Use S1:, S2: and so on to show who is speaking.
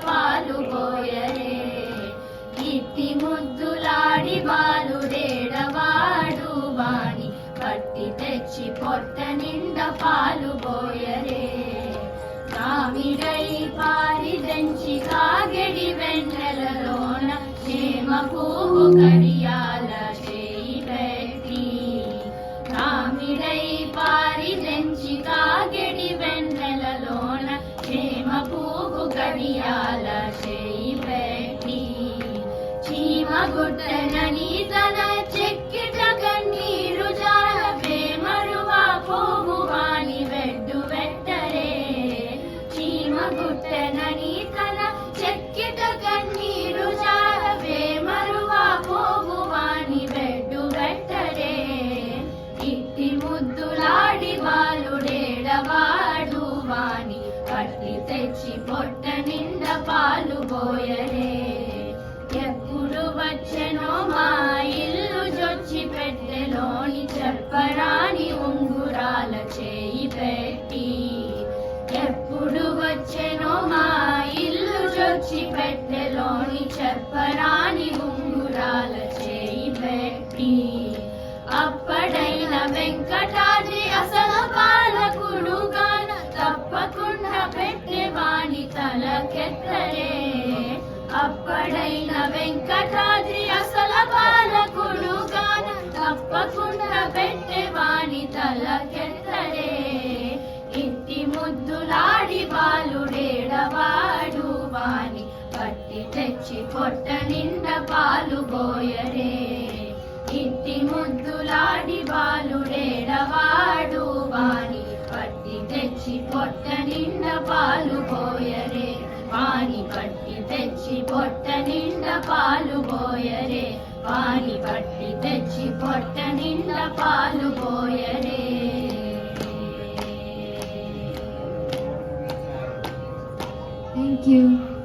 S1: పాలు పోయరే ఇట్టి ముద్దులాడి బాలుడేడవాడు వాణి పట్టి తెచ్చి పొట్ట నిండా పాలు పోయరే కామిడై పారిదంచి కాగడి వెన్నెలలోన క్షేమ పువ్వు కడియాల చేయి పెట్టి కామిడై పారిదంచి కాగడి వెన్నెలలోన క్షేమ పువ్వు కడియాల చేయి పెట్టి చీమ గుట్టనని తన చెక్కిట కన్నీరు జాల ప్రేమరువా పోవు వాణి వెడ్డు వెట్టరే గుట్టనని తన చెక్కిట కన్నీరు జాల ప్రేమరువా పోవు వాణి వెడ్డు వెట్టరే ఇట్టి ముద్దులాడి బాలుడేడవాడు వాణి పట్టి తెచ్చి పొట్ట నిండా పాలు పోయరే ఎప్పుడు వచ్చెనో మా ఇల్లు జొచ్చి పెట్టెలోని చెప్పరాని ఉంగురాల చేయి పెట్టి ఎప్పుడు వచ్చెనో మా ఇల్లు జొచ్చి పెట్టెలోని చెప్పరాని ఉంగురాల చేయి పెట్టి అప్పడైన వెంకటాద్రి అసలు పాలకుడు గాన తప్పకుండా పెట్టెవాణి తలకెత్తరే అప్పడైన వెంకటాద్రి అసలు పాలకుడు గాన తప్పకుండా పెట్టెవాణి తలకెత్తరే ఇట్టి ముద్దులాడి బాలుడేడవాడు వాణి పట్టి తెచ్చి పొట్ట నిండా పాలు పోయరే ఇట్టి ముద్దులాడి బాలుడేడవాడు వాణి పట్టి తెచ్చి పొట్ట నిండా పాలు పోయరే వాణి పట్టి తెచ్చి పొట్ట నిండా పాలు పోయరే వాణి పట్టి తెచ్చి పొట్ట నిండా పాలు పోయరే.
S2: Thank you.